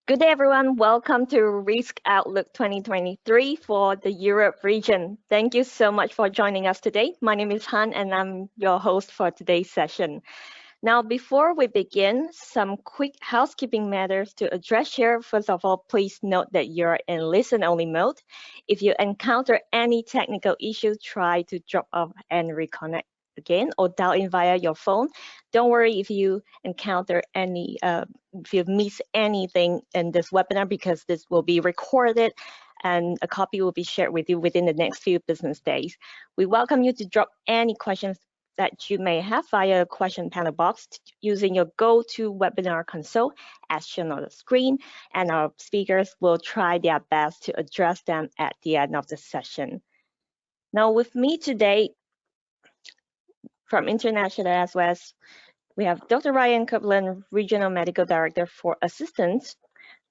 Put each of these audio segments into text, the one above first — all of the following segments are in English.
Good day, everyone. Welcome to Risk Outlook 2023 for the Europe region. Thank you so much for joining us today. My name is Han, and I'm your host for today's session. Now, before we begin, some quick housekeeping matters to address here. First of all, please note that you're in listen-only mode. If you encounter any technical issues, try to drop off and reconnect again or dial in via your phone. Don't worry if you encounter if you miss anything in this webinar because this will be recorded and a copy will be shared with you within the next few business days. We welcome you to drop any questions that you may have via question panel box using your GoToWebinar console as shown on the screen, and our speakers will try their best to address them at the end of the session. Now with me today from International as well as we have Dr. Ryan Copeland, Regional Medical Director for Assistance.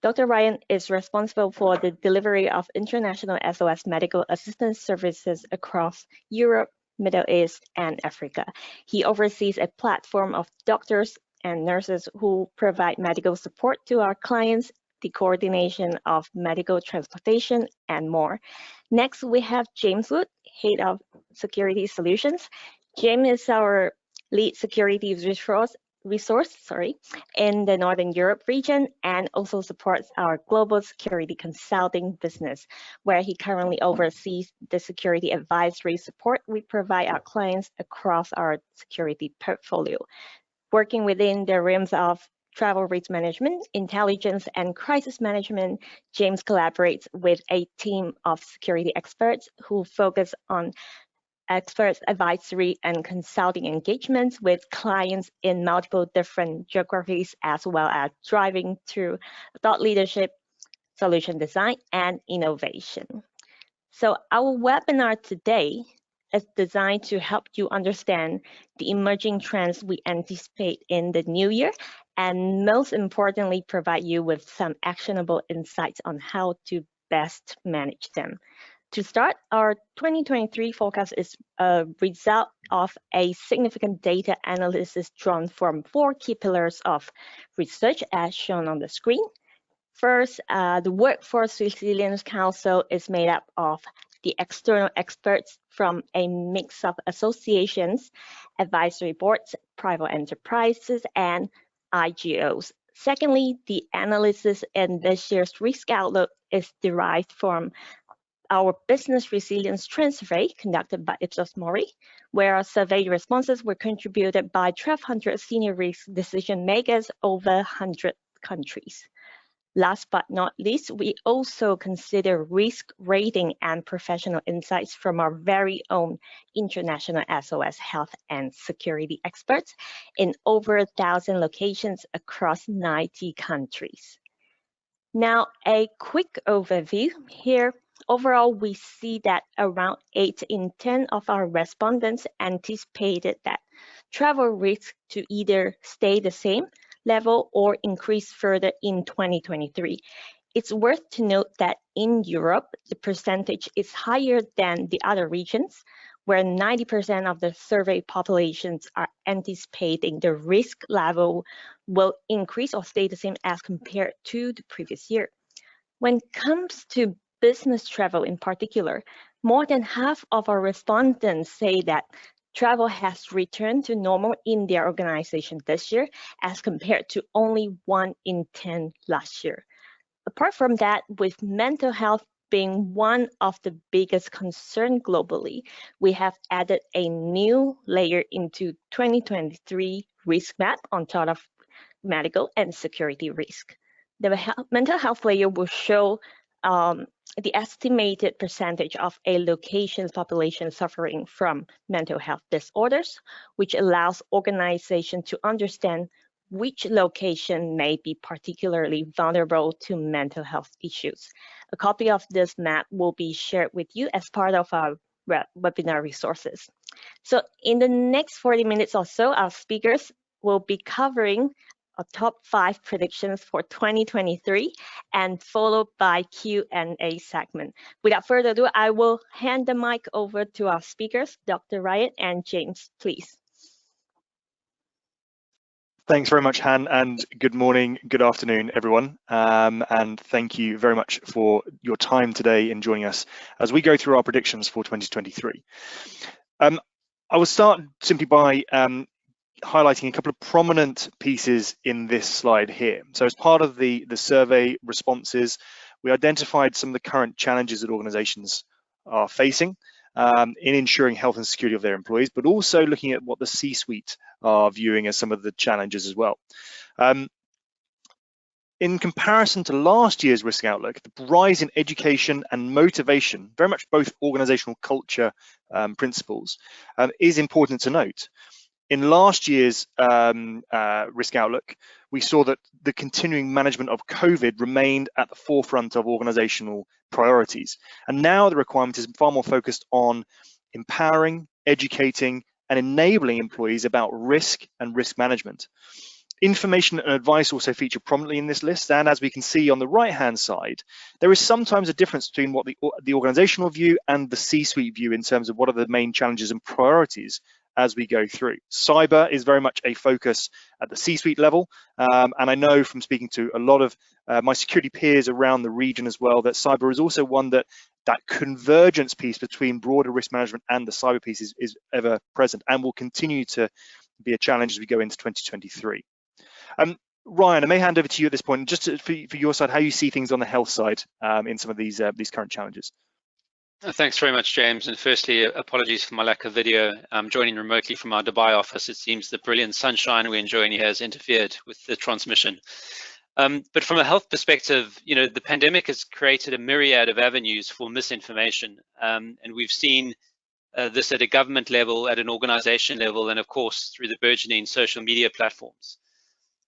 Dr. Ryan is responsible for the delivery of international SOS medical assistance services across Europe, Middle East, and Africa. He oversees a platform of doctors and nurses who provide medical support to our clients, the coordination of medical transportation, and more. Next, we have James Wood, Head of Security Solutions. James is our lead security resource in the Northern Europe region and also supports our global security consulting business, where he currently oversees the security advisory support we provide our clients across our security portfolio. Working within the realms of travel risk management, intelligence, and crisis management, James collaborates with a team of security experts who focus on experts advisory and consulting engagements with clients in multiple different geographies, as well as driving through thought leadership, solution design, and innovation. So our webinar today is designed to help you understand the emerging trends we anticipate in the new year, and most importantly, provide you with some actionable insights on how to best manage them. To start, our 2023 forecast is a result of a significant data analysis drawn from 4 key pillars of research as shown on the screen. First, the Workforce Resilience Council is made up of the external experts from a mix of associations, advisory boards, private enterprises, and IGOs. Secondly, the analysis in this year's risk outlook is derived from our Business Resilience Trend Survey conducted by Ipsos Mori, where our survey responses were contributed by 1,200 senior risk decision makers over 100 countries. Last but not least, we also consider risk rating and professional insights from our very own international SOS health and security experts in over 1,000 locations across 90 countries. Now, a quick overview here. Overall, we see that around 8 in 10 of our respondents anticipated that travel risks to either stay the same level or increase further in 2023. It's worth to note that in Europe, the percentage is higher than the other regions, where 90% of the survey populations are anticipating the risk level will increase or stay the same as compared to the previous year. When it comes to business travel in particular, more than half of our respondents say that travel has returned to normal in their organization this year as compared to only 1 in 10 last year. Apart from that, with mental health being one of the biggest concerns globally, we have added a new layer into 2023 risk map on top of medical and security risk. The mental health layer will show the estimated percentage of a location's population suffering from mental health disorders, which allows organizations to understand which location may be particularly vulnerable to mental health issues. A copy of this map will be shared with you as part of our webinar resources. So in the next 40 minutes or so, our speakers will be covering a top 5 predictions for 2023 and followed by Q&A segment. Without further ado, I will hand the mic over to our speakers, Dr. Ryan and James, please. Thanks very much, Han, and good morning, good afternoon, everyone. And thank you very much for your time today in joining us as we go through our predictions for 2023. I will start simply by highlighting a couple of prominent pieces in this slide here. So as part of the survey responses, we identified some of the current challenges that organizations are facing in ensuring health and security of their employees, but also looking at what the C-suite are viewing as some of the challenges as well. In comparison to last year's risk outlook, the rise in education and motivation, very much both organizational culture principles, is important to note. In last year's risk outlook, we saw that the continuing management of COVID remained at the forefront of organizational priorities. And now the requirement is far more focused on empowering, educating, and enabling employees about risk and risk management. Information and advice also feature prominently in this list, and as we can see on the right-hand side, there is sometimes a difference between what the organizational view and the C-suite view in terms of what are the main challenges and priorities as we go through. Cyber is very much a focus at the C-suite level, and I know from speaking to a lot of my security peers around the region as well that cyber is also one that convergence piece between broader risk management and the cyber piece is ever present and will continue to be a challenge as we go into 2023. Ryan, I may hand over to you at this point, just for your side, how you see things on the health side in some of these current challenges. Thanks very much, James. And firstly, apologies for my lack of video. I'm joining remotely from our Dubai office. It seems the brilliant sunshine we're enjoying here has interfered with the transmission. But from a health perspective, the pandemic has created a myriad of avenues for misinformation. And we've seen this at a government level, at an organization level, and of course, through the burgeoning social media platforms.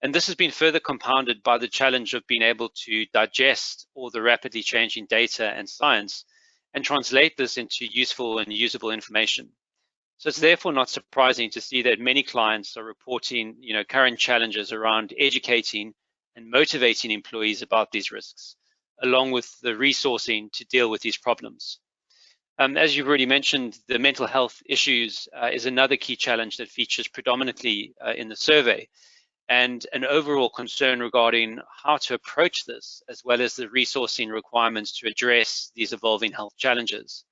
And this has been further compounded by the challenge of being able to digest all the rapidly changing data and science and translate this into useful and usable information. So it's therefore not surprising to see that many clients are reporting, current challenges around educating and motivating employees about these risks, along with the resourcing to deal with these problems. As you've already mentioned, the mental health issues is another key challenge that features predominantly in the survey, and an overall concern regarding how to approach this, as well as the resourcing requirements to address these evolving health challenges.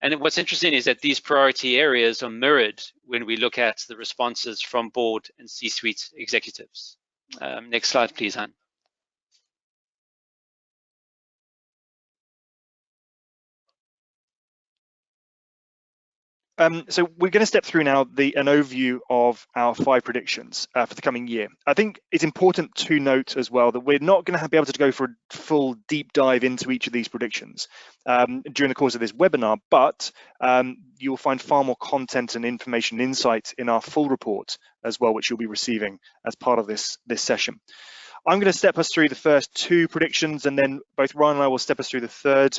And what's interesting is that these priority areas are mirrored when we look at the responses from board and C-suite executives. Next slide, please, Han. So we're going to step through now an overview of our 5 predictions for the coming year. I think it's important to note as well that we're not going to be able to go for a full deep dive into each of these predictions during the course of this webinar, but you'll find far more content and information and insight in our full report as well, which you'll be receiving as part of this session. I'm going to step us through the first 2 predictions, and then both Ryan and I will step us through the third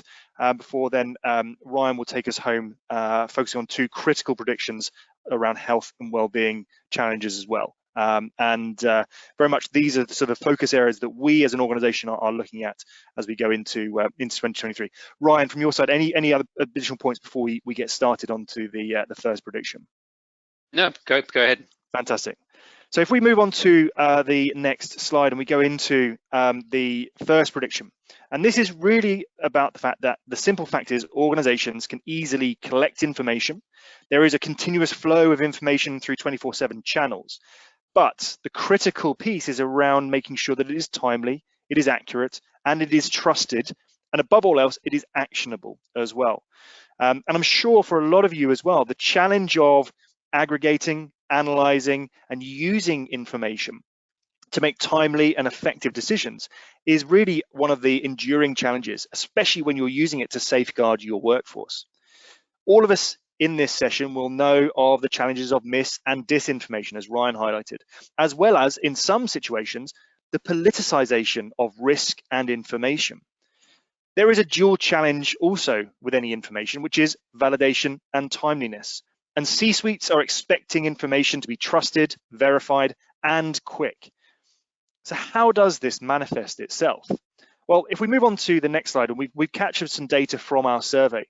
before then Ryan will take us home, focusing on 2 critical predictions around health and well-being challenges as well. Very much these are the sort of focus areas that we as an organization are looking at as we go into 2023. Ryan, from your side, any other additional points before we get started onto the first prediction? No, go ahead. Fantastic. So if we move on to the next slide and we go into the first prediction, and this is really about the fact that the simple fact is organizations can easily collect information. There is a continuous flow of information through 24/7 channels, but the critical piece is around making sure that it is timely, it is accurate, and it is trusted, and above all else, it is actionable as well. And I'm sure for a lot of you as well, the challenge of aggregating, analyzing, and using information to make timely and effective decisions is really one of the enduring challenges, especially when you're using it to safeguard your workforce. All of us in this session will know of the challenges of mis and disinformation, as Ryan highlighted, as well as, in some situations, the politicization of risk and information. There is a dual challenge also with any information, which is validation and timeliness. And C-suites are expecting information to be trusted, verified, and quick. So how does this manifest itself? Well, if we move on to the next slide, and we've captured some data from our survey.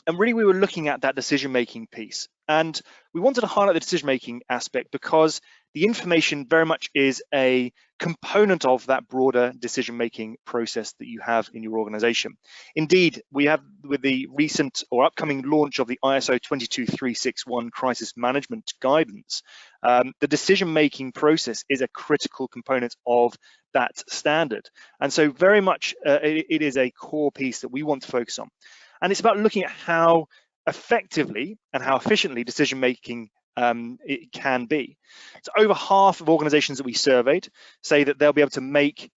And really, we were looking at that decision-making piece. And we wanted to highlight the decision-making aspect because the information very much is a component of that broader decision-making process that you have in your organization. Indeed, we have, with the recent or upcoming launch of the ISO 22361 crisis management guidance, the decision-making process is a critical component of that standard. And so very much it is a core piece that we want to focus on. And it's about looking at how effectively and how efficiently decision-making it can be. So over half of organizations that we surveyed say that they'll be able to make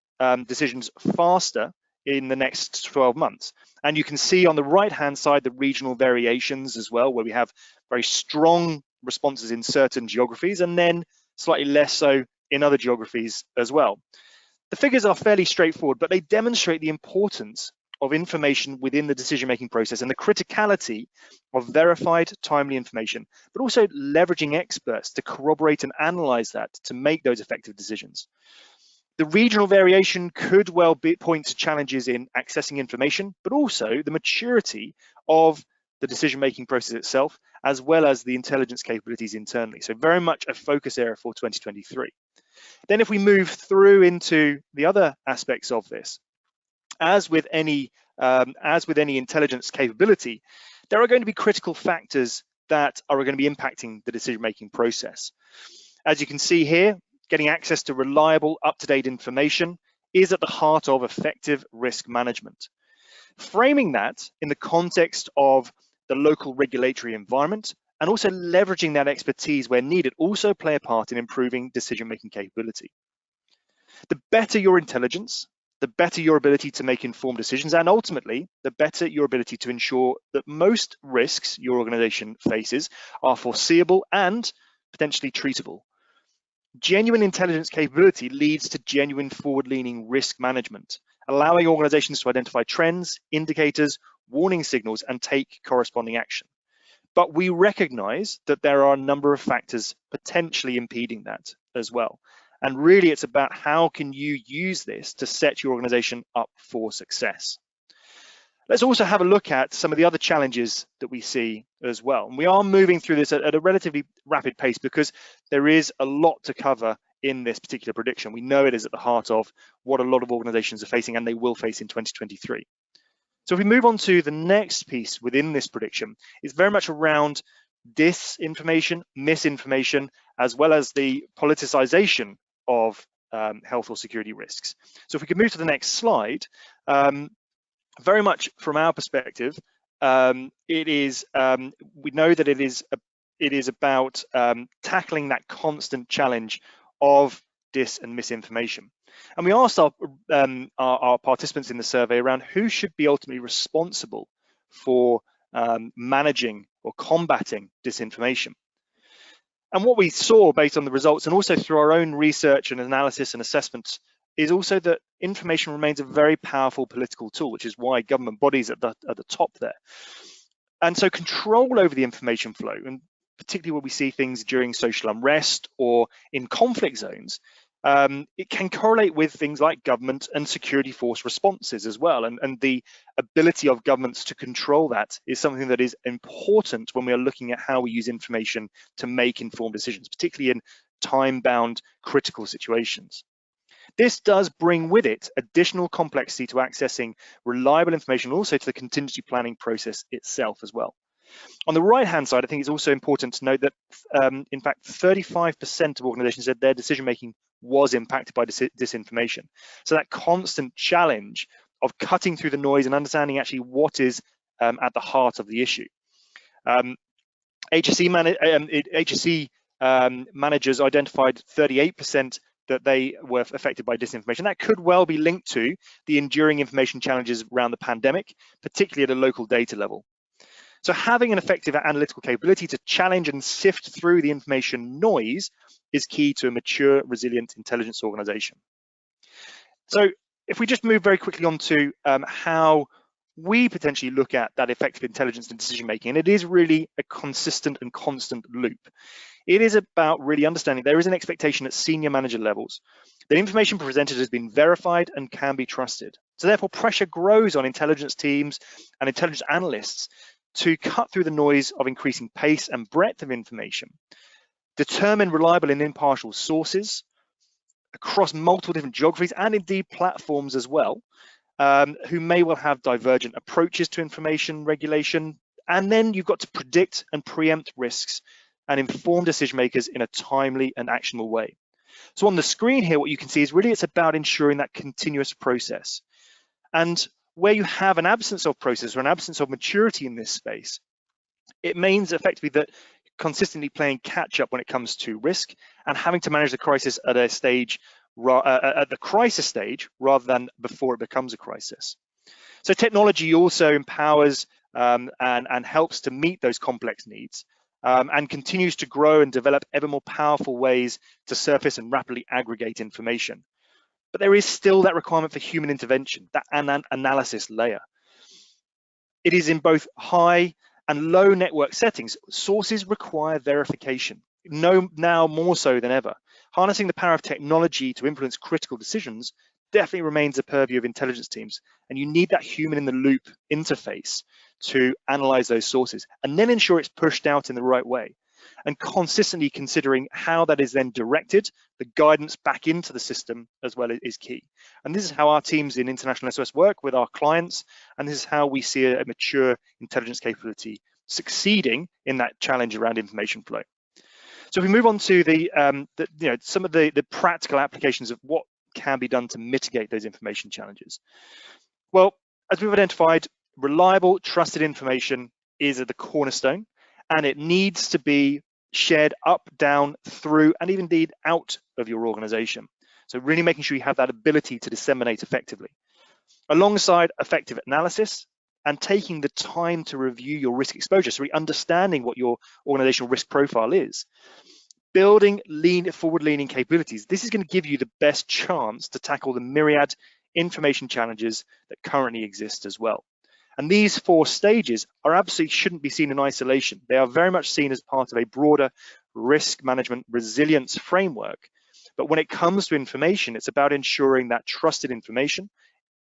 decisions faster in the next 12 months. And you can see on the right-hand side the regional variations as well, where we have very strong responses in certain geographies and then slightly less so in other geographies as well. The figures are fairly straightforward, but they demonstrate the importance of information within the decision-making process and the criticality of verified, timely information, but also leveraging experts to corroborate and analyze that to make those effective decisions. The regional variation could well point to challenges in accessing information, but also the maturity of the decision-making process itself, as well as the intelligence capabilities internally. So very much a focus area for 2023. Then if we move through into the other aspects of this, as with any intelligence capability, there are going to be critical factors that are going to be impacting the decision-making process. As you can see here, getting access to reliable, up-to-date information is at the heart of effective risk management. Framing that in the context of the local regulatory environment and also leveraging that expertise where needed also play a part in improving decision-making capability. The better your intelligence, the better your ability to make informed decisions, and ultimately, the better your ability to ensure that most risks your organization faces are foreseeable and potentially treatable. Genuine intelligence capability leads to genuine forward-leaning risk management, allowing organizations to identify trends, indicators, warning signals, and take corresponding action. But we recognize that there are a number of factors potentially impeding that as well. And really, it's about how can you use this to set your organization up for success. Let's also have a look at some of the other challenges that we see as well. And we are moving through this at a relatively rapid pace because there is a lot to cover in this particular prediction. We know it is at the heart of what a lot of organizations are facing and they will face in 2023. So if we move on to the next piece within this prediction, it's very much around disinformation, misinformation, as well as the politicization of health or security risks. So if we could move to the next slide, very much from our perspective, we know that it is about tackling that constant challenge of dis and misinformation. And we asked our participants in the survey around who should be ultimately responsible for managing or combating disinformation. And what we saw based on the results and also through our own research and analysis and assessments is also that information remains a very powerful political tool, which is why government bodies are at the top there. And so control over the information flow, and particularly when we see things during social unrest or in conflict zones, it can correlate with things like government and security force responses as well. And the ability of governments to control that is something that is important when we are looking at how we use information to make informed decisions, particularly in time-bound critical situations. This does bring with it additional complexity to accessing reliable information, also to the contingency planning process itself as well. On the right-hand side, I think it's also important to note that, in fact, 35% of organizations said their decision-making was impacted by disinformation. So that constant challenge of cutting through the noise and understanding actually what is at the heart of the issue. HSE managers identified 38% that they were affected by disinformation. That could well be linked to the enduring information challenges around the pandemic, particularly at a local data level. So having an effective analytical capability to challenge and sift through the information noise is key to a mature, resilient intelligence organization. So if we just move very quickly on to how we potentially look at that effective intelligence and decision making, and it is really a consistent and constant loop. It is about really understanding there is an expectation at senior manager levels that information presented has been verified and can be trusted. So therefore pressure grows on intelligence teams and intelligence analysts to cut through the noise of increasing pace and breadth of information, determine reliable and impartial sources across multiple different geographies and indeed platforms as well, who may well have divergent approaches to information regulation. And then you've got to predict and preempt risks and inform decision makers in a timely and actionable way. So on the screen here, what you can see is really it's about ensuring that continuous process. And where you have an absence of process or an absence of maturity in this space, it means effectively that consistently playing catch up when it comes to risk and having to manage the crisis at a stage, at the crisis stage, rather than before it becomes a crisis. So technology also empowers and helps to meet those complex needs, and continues to grow and develop ever more powerful ways to surface and rapidly aggregate information. But there is still that requirement for human intervention, that analysis layer. It is in both high and low network settings. Sources require verification, now more so than ever. Harnessing the power of technology to influence critical decisions definitely remains a purview of intelligence teams, and you need that human in the loop interface to analyze those sources and then ensure it's pushed out in the right way, and consistently considering how that is then directed, the guidance back into the system as well is key. And this is how our teams in International SOS work with our clients, and this is how we see a mature intelligence capability succeeding in that challenge around information flow. So if we move on to some of the practical applications of what can be done to mitigate those information challenges. Well, as we've identified, reliable, trusted information is at the cornerstone, and it needs to be shared up, down, through, and even indeed out of your organization. So really making sure you have that ability to disseminate effectively. Alongside effective analysis and taking the time to review your risk exposure, so really understanding what your organizational risk profile is. Building forward-leaning capabilities. This is going to give you the best chance to tackle the myriad information challenges that currently exist as well. And these 4 stages absolutely shouldn't be seen in isolation. They are very much seen as part of a broader risk management resilience framework. But when it comes to information, it's about ensuring that trusted information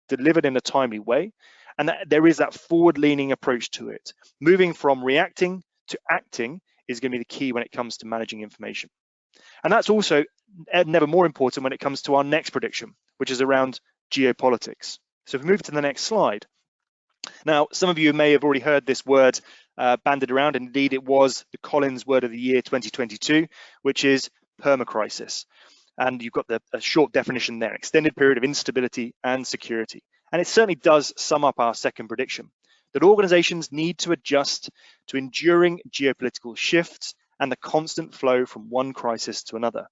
delivered in a timely way, and that there is that forward-leaning approach to it. Moving from reacting to acting is going to be the key when it comes to managing information. And that's also never more important when it comes to our next prediction, which is around geopolitics. So if we move to the next slide. Now, some of you may have already heard this word bandied around. Indeed, it was the Collins Word of the Year 2022, which is permacrisis. And you've got a short definition there, extended period of instability and security. And it certainly does sum up our second prediction, that organizations need to adjust to enduring geopolitical shifts and the constant flow from one crisis to another.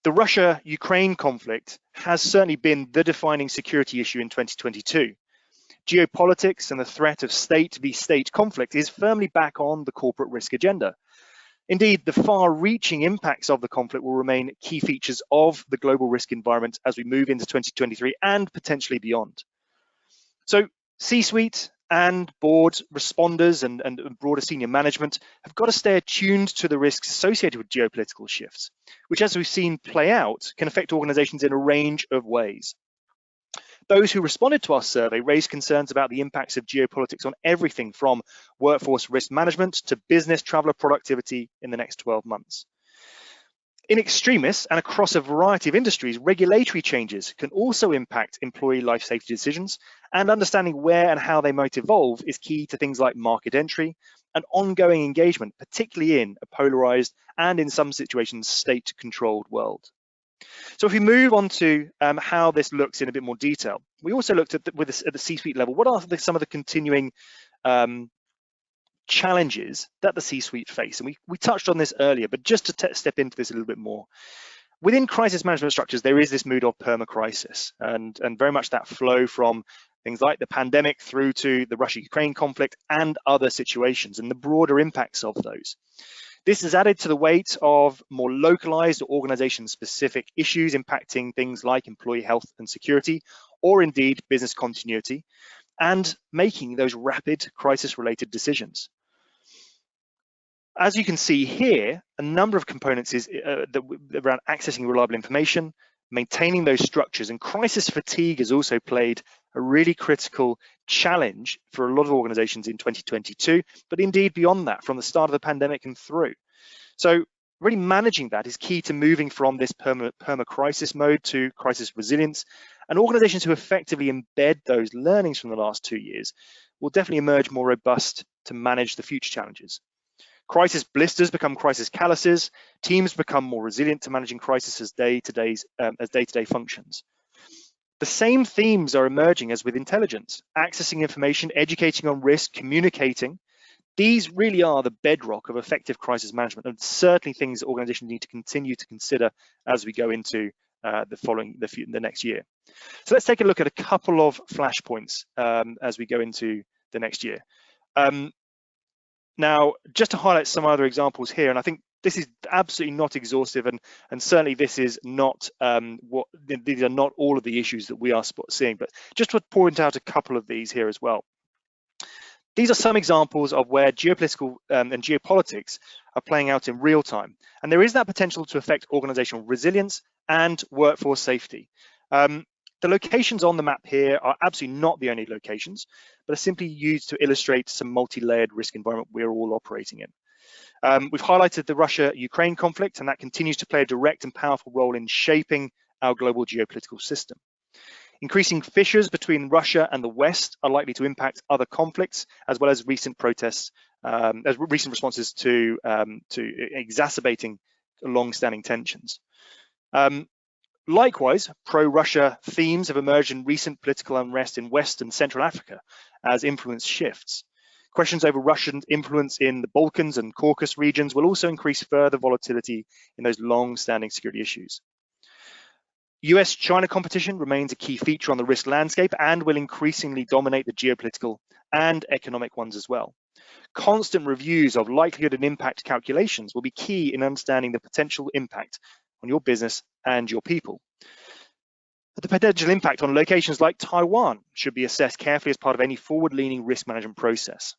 The Russia-Ukraine conflict has certainly been the defining security issue in 2022. Geopolitics and the threat of state-v-state conflict is firmly back on the corporate risk agenda. Indeed, the far-reaching impacts of the conflict will remain key features of the global risk environment as we move into 2023 and potentially beyond. So C-suite and board responders and broader senior management have got to stay attuned to the risks associated with geopolitical shifts, which, as we've seen play out, can affect organizations in a range of ways. Those who responded to our survey raised concerns about the impacts of geopolitics on everything from workforce risk management to business traveler productivity in the next 12 months. In extremis and across a variety of industries, regulatory changes can also impact employee life safety decisions, and understanding where and how they might evolve is key to things like market entry and ongoing engagement, particularly in a polarized and, in some situations, state-controlled world. So if we move on to how this looks in a bit more detail, we also looked at the C-suite level. What are some of the continuing challenges that the C-suite face? And we touched on this earlier, but just to step into this a little bit more. Within crisis management structures, there is this mood of permacrisis, and very much that flow from things like the pandemic through to the Russia-Ukraine conflict and other situations and the broader impacts of those. This is added to the weight of more localized or organization-specific issues impacting things like employee health and security, or indeed business continuity, and making those rapid crisis-related decisions. As you can see here, a number of components is around accessing reliable information, maintaining those structures, and crisis fatigue has also played a really critical challenge for a lot of organizations in 2022, but indeed beyond that, from the start of the pandemic and through. So really managing that is key to moving from this perma-crisis mode to crisis resilience, and organizations who effectively embed those learnings from the last 2 years will definitely emerge more robust to manage the future challenges. Crisis blisters become crisis calluses. Teams become more resilient to managing crisis as day-to-day functions. The same themes are emerging as with intelligence: accessing information, educating on risk, communicating. These really are the bedrock of effective crisis management, and certainly things that organizations need to continue to consider as we go into the next year. So let's take a look at a couple of flashpoints as we go into the next year. Now, just to highlight some other examples here, and I think this is absolutely not exhaustive, and certainly this is not these are not all of the issues that we are seeing, but just to point out a couple of these here as well. These are some examples of where geopolitical and geopolitics are playing out in real time, and there is that potential to affect organizational resilience and workforce safety. The locations on the map here are absolutely not the only locations, but are simply used to illustrate some multi-layered risk environment we're all operating in. We've highlighted the Russia-Ukraine conflict, and that continues to play a direct and powerful role in shaping our global geopolitical system. Increasing fissures between Russia and the West are likely to impact other conflicts, as well as recent protests, as recent responses to exacerbating long-standing tensions. Likewise, pro-Russia themes have emerged in recent political unrest in West and Central Africa as influence shifts. Questions over Russian influence in the Balkans and Caucasus regions will also increase further volatility in those long-standing security issues. US-China competition remains a key feature on the risk landscape and will increasingly dominate the geopolitical and economic ones as well. Constant reviews of likelihood and impact calculations will be key in understanding the potential impact on your business and your people. The potential impact on locations like Taiwan should be assessed carefully as part of any forward-leaning risk management process.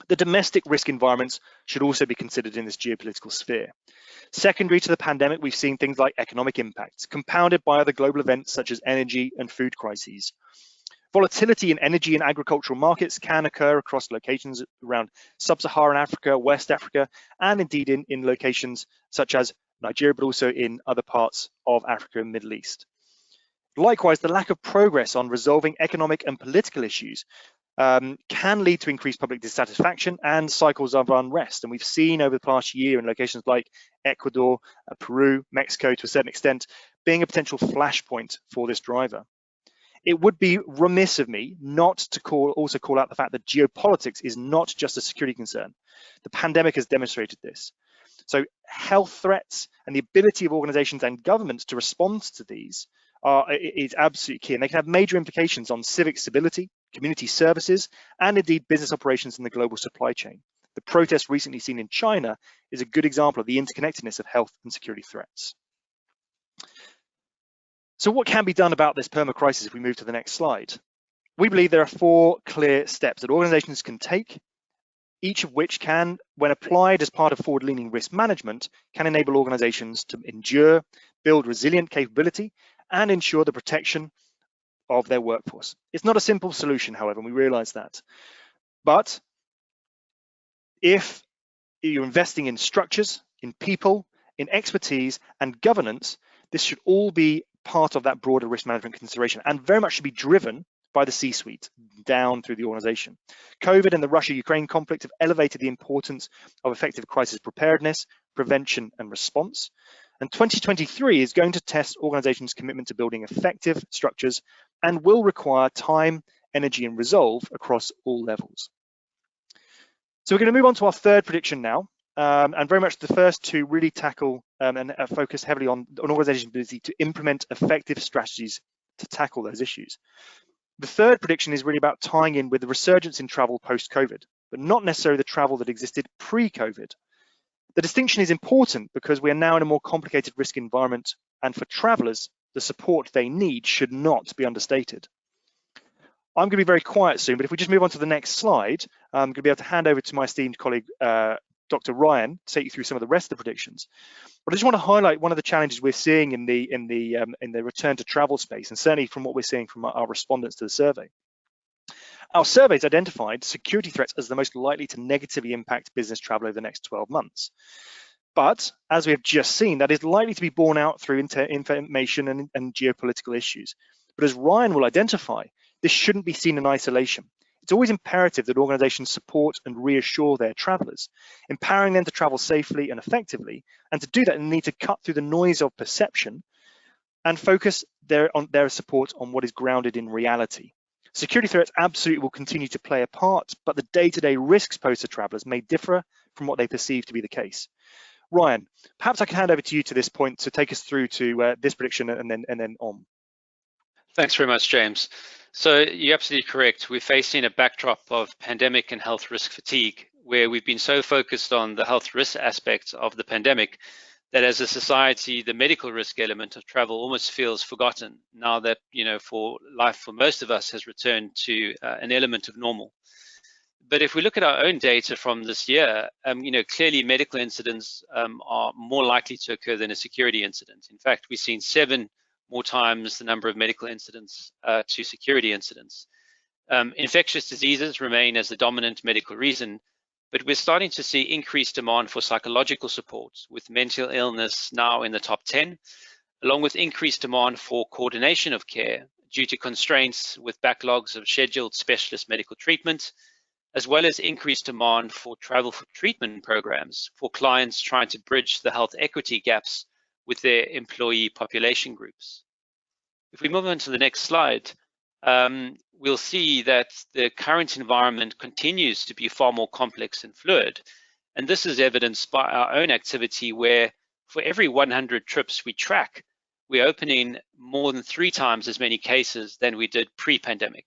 The domestic risk environments should also be considered in this geopolitical sphere. Secondary to the pandemic, we've seen things like economic impacts, compounded by other global events such as energy and food crises. Volatility in energy and agricultural markets can occur across locations around sub-Saharan Africa, West Africa, and indeed in locations such as Nigeria, but also in other parts of Africa and Middle East. Likewise, the lack of progress on resolving economic and political issues can lead to increased public dissatisfaction and cycles of unrest. And we've seen over the past year in locations like Ecuador, Peru, Mexico, to a certain extent, being a potential flashpoint for this driver. It would be remiss of me not to also call out the fact that geopolitics is not just a security concern. The pandemic has demonstrated this. So health threats and the ability of organizations and governments to respond to these is absolutely key, and they can have major implications on civic stability, community services, and indeed business operations in the global supply chain. The protest recently seen in China is a good example of the interconnectedness of health and security threats. So what can be done about this perma-crisis if we move to the next slide? We believe there are 4 clear steps that organizations can take, each of which can, when applied as part of forward-leaning risk management, can enable organizations to endure, build resilient capability, and ensure the protection of their workforce. It's not a simple solution, however, and we realize that. But if you're investing in structures, in people, in expertise, and governance, this should all be part of that broader risk management consideration, and very much should be driven by the C-suite down through the organization. COVID and the Russia-Ukraine conflict have elevated the importance of effective crisis preparedness, prevention, and response. And 2023 is going to test organizations' commitment to building effective structures and will require time, energy, and resolve across all levels. So we're going to move on to our third prediction now, and very much the first to really tackle and focus heavily on an organization's ability to implement effective strategies to tackle those issues. The third prediction is really about tying in with the resurgence in travel post-COVID, but not necessarily the travel that existed pre-COVID. The distinction is important because we are now in a more complicated risk environment, and for travelers, the support they need should not be understated. I'm going to be very quiet soon, but if we just move on to the next slide, I'm going to be able to hand over to my esteemed colleague, Dr. Ryan, to take you through some of the rest of the predictions. But I just want to highlight one of the challenges we're seeing in the return to travel space, and certainly from what we're seeing from our respondents to the survey. Our surveys identified security threats as the most likely to negatively impact business travel over the next 12 months. But as we have just seen, that is likely to be borne out through information and geopolitical issues. But as Ryan will identify, this shouldn't be seen in isolation. It's always imperative that organizations support and reassure their travelers, empowering them to travel safely and effectively. And to do that, they need to cut through the noise of perception and focus their support on what is grounded in reality. Security threats absolutely will continue to play a part, but the day-to-day risks posed to travelers may differ from what they perceive to be the case. Ryan, perhaps I can hand over to you to this point to take us through to this prediction and then on. Thanks very much, James. So you're absolutely correct. We're facing a backdrop of pandemic and health risk fatigue, where we've been so focused on the health risk aspects of the pandemic that as a society, the medical risk element of travel almost feels forgotten now that, for life for most of us has returned to an element of normal. But if we look at our own data from this year, clearly medical incidents are more likely to occur than a security incident. In fact, we've seen 7 more times the number of medical incidents to security incidents. Infectious diseases remain as the dominant medical reason, but we're starting to see increased demand for psychological support, with mental illness now in the top 10, along with increased demand for coordination of care due to constraints with backlogs of scheduled specialist medical treatment, as well as increased demand for travel for treatment programs for clients trying to bridge the health equity gaps with their employee population groups. If we move on to the next slide, we'll see that the current environment continues to be far more complex and fluid. And this is evidenced by our own activity, where for every 100 trips we track, we're opening more than 3 times as many cases than we did pre-pandemic.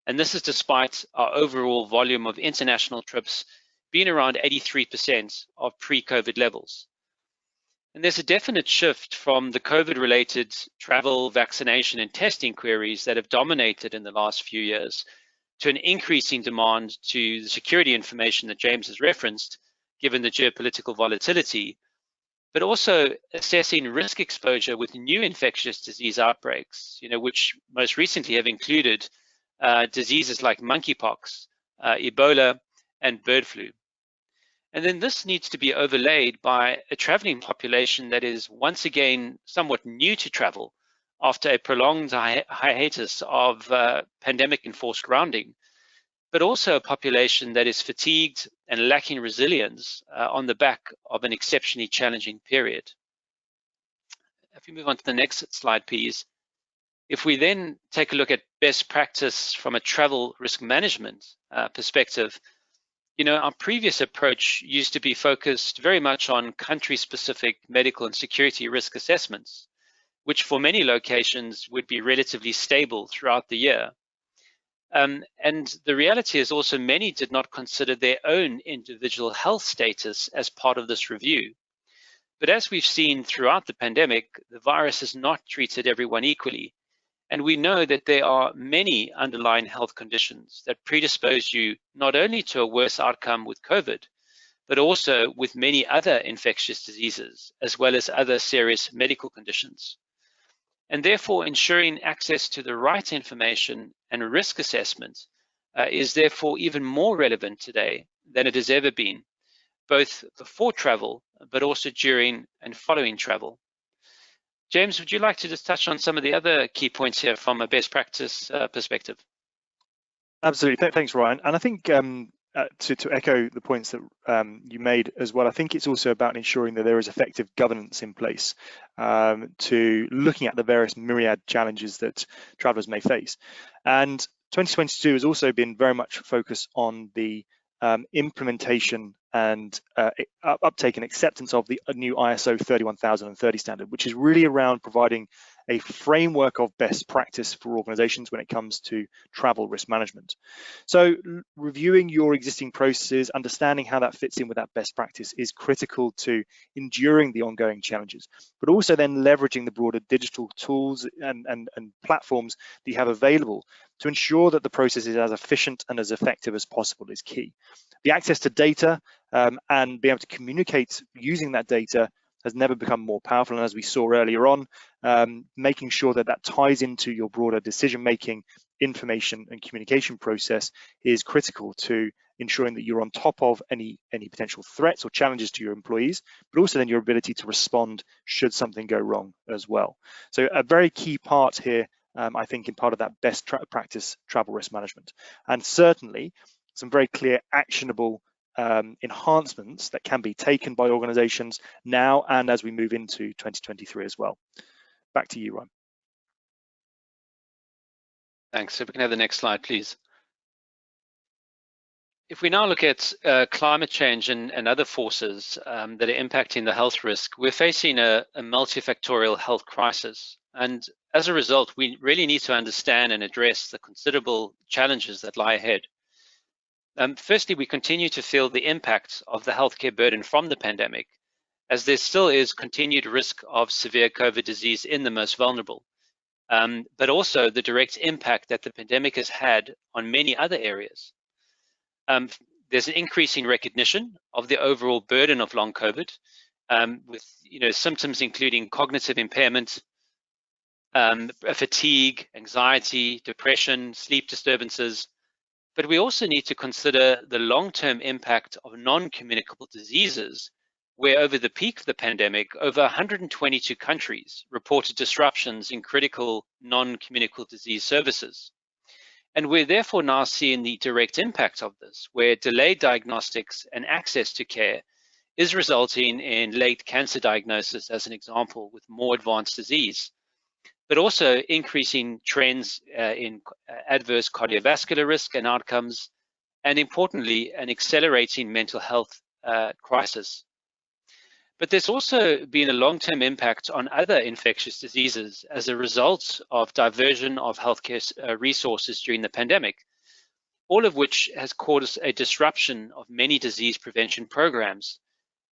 And this is despite our overall volume of international trips being around 83% of pre-COVID levels. And there's a definite shift from the COVID-related travel, vaccination, and testing queries that have dominated in the last few years to an increasing demand to the security information that James has referenced, given the geopolitical volatility, but also assessing risk exposure with new infectious disease outbreaks, which most recently have included diseases like monkeypox, Ebola, and bird flu. And then this needs to be overlaid by a traveling population that is once again somewhat new to travel after a prolonged hiatus of pandemic-enforced grounding, but also a population that is fatigued and lacking resilience on the back of an exceptionally challenging period. If we move on to the next slide, please. If we then take a look at best practice from a travel risk management perspective, our previous approach used to be focused very much on country-specific medical and security risk assessments, which for many locations would be relatively stable throughout the year. And the reality is also many did not consider their own individual health status as part of this review. But as we've seen throughout the pandemic, the virus has not treated everyone equally. And we know that there are many underlying health conditions that predispose you not only to a worse outcome with COVID, but also with many other infectious diseases, as well as other serious medical conditions. And therefore, ensuring access to the right information and risk assessment is therefore even more relevant today than it has ever been, both before travel, but also during and following travel. James, would you like to just touch on some of the other key points here from a best practice perspective? Absolutely, thanks, Ryan. And I think to echo the points that you made as well, I think it's also about ensuring that there is effective governance in place to looking at the various myriad challenges that travelers may face. And 2022 has also been very much focused on the implementation and uptake and acceptance of the new ISO 31030 standard, which is really around providing a framework of best practice for organizations when it comes to travel risk management. So reviewing your existing processes, understanding how that fits in with that best practice is critical to enduring the ongoing challenges, but also then leveraging the broader digital tools and platforms that you have available to ensure that the process is as efficient and as effective as possible is key. The access to data and being able to communicate using that data has never become more powerful. And as we saw earlier on, making sure that that ties into your broader decision making information and communication process is critical to ensuring that you're on top of any potential threats or challenges to your employees, but also then your ability to respond should something go wrong as well. So a very key part here, I think, in part of that best practice travel risk management, and certainly some very clear actionable enhancements that can be taken by organizations now and as we move into 2023 as well. Back to you, Ryan. Thanks. If we can have the next slide, please. If we now look at climate change and other forces that are impacting the health risk, we're facing a multifactorial health crisis. And as a result, we really need to understand and address the considerable challenges that lie ahead. Firstly, we continue to feel the impact of the healthcare burden from the pandemic, as there still is continued risk of severe COVID disease in the most vulnerable, but also the direct impact that the pandemic has had on many other areas. There's an increasing recognition of the overall burden of long COVID, with symptoms including cognitive impairment, fatigue, anxiety, depression, sleep disturbances. But we also need to consider the long-term impact of non-communicable diseases, where over the peak of the pandemic, over 122 countries reported disruptions in critical non-communicable disease services. And we're therefore now seeing the direct impact of this, where delayed diagnostics and access to care is resulting in late cancer diagnosis, as an example, with more advanced disease, but also increasing trends in adverse cardiovascular risk and outcomes, and importantly, an accelerating mental health crisis. But there's also been a long-term impact on other infectious diseases as a result of diversion of healthcare resources during the pandemic, all of which has caused a disruption of many disease prevention programs,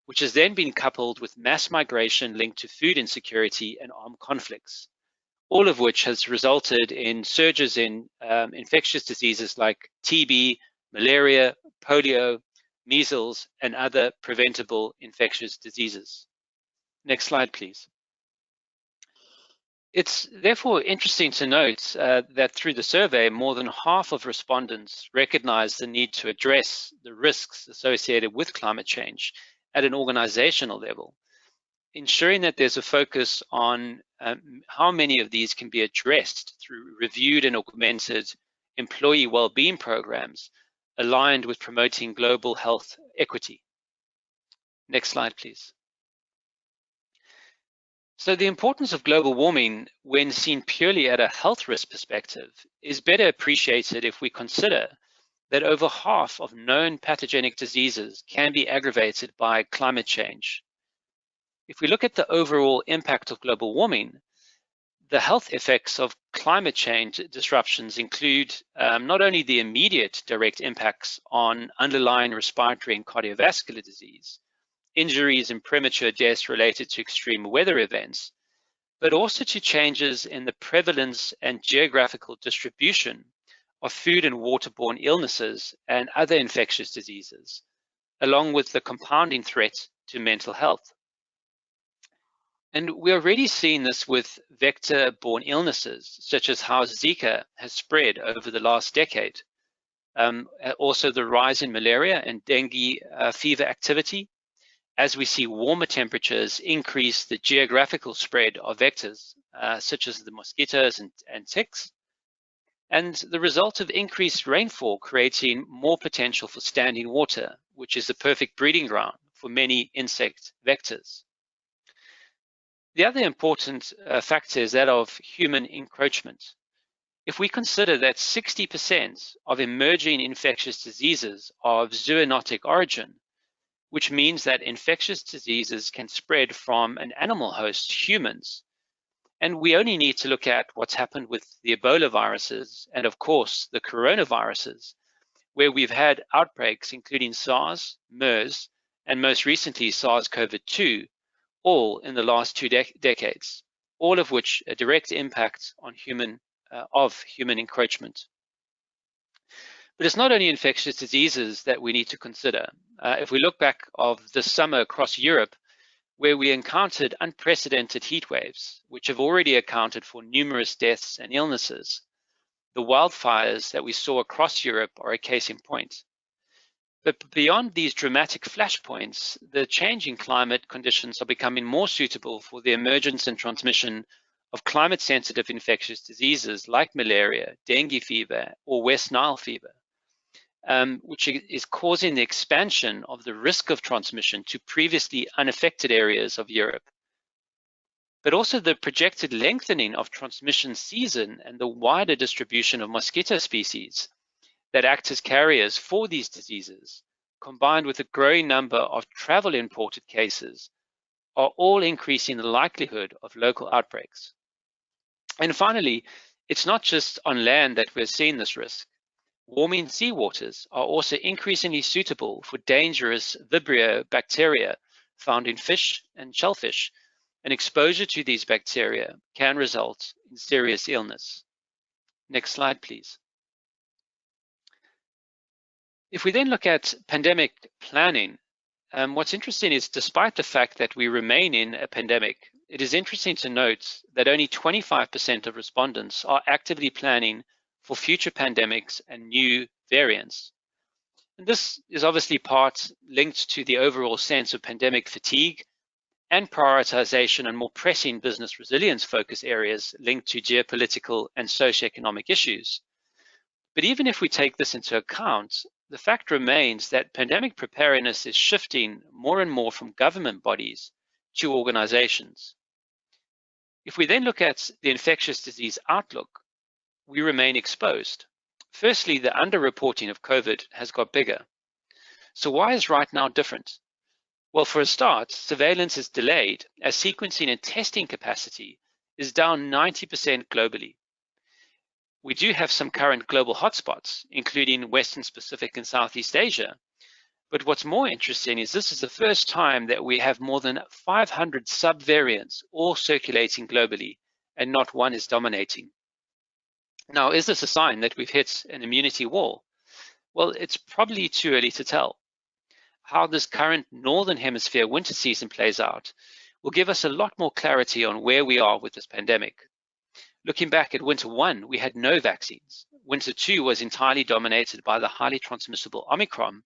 which has then been coupled with mass migration linked to food insecurity and armed conflicts, all of which has resulted in surges in infectious diseases like TB, malaria, polio, measles, and other preventable infectious diseases. Next slide, please. It's therefore interesting to note that through the survey, more than half of respondents recognize the need to address the risks associated with climate change at an organizational level, ensuring that there's a focus on how many of these can be addressed through reviewed and augmented employee well-being programs aligned with promoting global health equity. Next slide, please. So the importance of global warming, when seen purely at a health risk perspective, is better appreciated if we consider that over half of known pathogenic diseases can be aggravated by climate change. If we look at the overall impact of global warming, the health effects of climate change disruptions include not only the immediate direct impacts on underlying respiratory and cardiovascular disease, injuries and premature deaths related to extreme weather events, but also to changes in the prevalence and geographical distribution of food and waterborne illnesses and other infectious diseases, along with the compounding threat to mental health. And we're already seeing this with vector-borne illnesses, such as how Zika has spread over the last decade. Also the rise in malaria and dengue fever activity, as we see warmer temperatures increase the geographical spread of vectors, such as the mosquitoes and ticks, and the result of increased rainfall creating more potential for standing water, which is the perfect breeding ground for many insect vectors. The other important factor is that of human encroachment. If we consider that 60% of emerging infectious diseases are of zoonotic origin, which means that infectious diseases can spread from an animal host to humans, and we only need to look at what's happened with the Ebola viruses and, of course, the coronaviruses, where we've had outbreaks including SARS, MERS, and most recently SARS-CoV-2, all in the last 2 decades, all of which a direct impact on human encroachment. But it's not only infectious diseases that we need to consider. If we look back of this summer across Europe, where we encountered unprecedented heat waves, which have already accounted for numerous deaths and illnesses, The wildfires that we saw across Europe are a case in point. But beyond these dramatic flashpoints, the changing climate conditions are becoming more suitable for the emergence and transmission of climate-sensitive infectious diseases like malaria, dengue fever, or West Nile fever, which is causing the expansion of the risk of transmission to previously unaffected areas of Europe. But also the projected lengthening of transmission season and the wider distribution of mosquito species that act as carriers for these diseases, combined with a growing number of travel-imported cases, are all increasing the likelihood of local outbreaks. And finally, it's not just on land that we're seeing this risk. Warming seawaters are also increasingly suitable for dangerous Vibrio bacteria found in fish and shellfish, and exposure to these bacteria can result in serious illness. Next slide, please. If we then look at pandemic planning, what's interesting is despite the fact that we remain in a pandemic, it is interesting to note that only 25% of respondents are actively planning for future pandemics and new variants. And this is obviously part linked to the overall sense of pandemic fatigue and prioritization and more pressing business resilience focus areas linked to geopolitical and socioeconomic issues. But even if we take this into account, the fact remains that pandemic preparedness is shifting more and more from government bodies to organizations. If we then look at the infectious disease outlook, we remain exposed. Firstly, the underreporting of COVID has got bigger. So why is right now different? Well, for a start, surveillance is delayed as sequencing and testing capacity is down 90% globally. We do have some current global hotspots, including Western Pacific and Southeast Asia. But what's more interesting is this is the first time that we have more than 500 subvariants all circulating globally, and not one is dominating. Now, is this a sign that we've hit an immunity wall? Well, it's probably too early to tell. How this current Northern Hemisphere winter season plays out will give us a lot more clarity on where we are with this pandemic. Looking back at winter 1, we had no vaccines. Winter 2 was entirely dominated by the highly transmissible Omicron.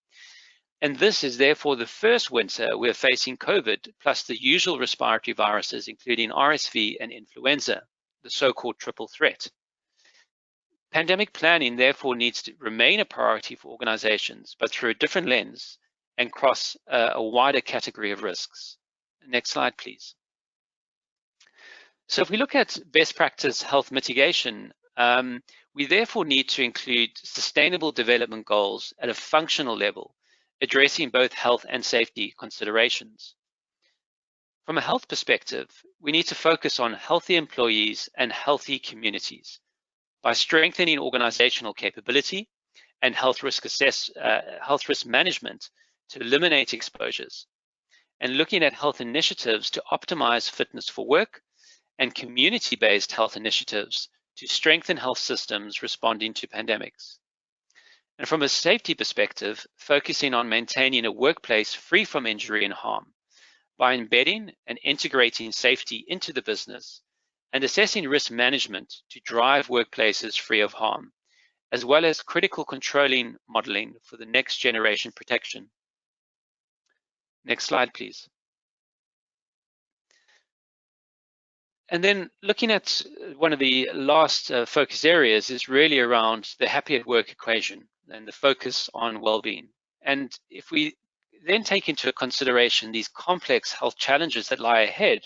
And this is therefore the first winter we're facing COVID plus the usual respiratory viruses, including RSV and influenza, the so-called triple threat. Pandemic planning therefore needs to remain a priority for organizations, but through a different lens and cross a wider category of risks. Next slide, please. So if we look at best practice health mitigation, we therefore need to include sustainable development goals at a functional level, addressing both health and safety considerations. From a health perspective, we need to focus on healthy employees and healthy communities by strengthening organizational capability and health risk management to eliminate exposures, and looking at health initiatives to optimize fitness for work and community-based health initiatives to strengthen health systems responding to pandemics. And from a safety perspective, focusing on maintaining a workplace free from injury and harm by embedding and integrating safety into the business and assessing risk management to drive workplaces free of harm, as well as critical controlling modeling for the next generation protection. Next slide, please. And then looking at one of the last focus areas is really around the happy at work equation and the focus on well-being. And if we then take into consideration these complex health challenges that lie ahead,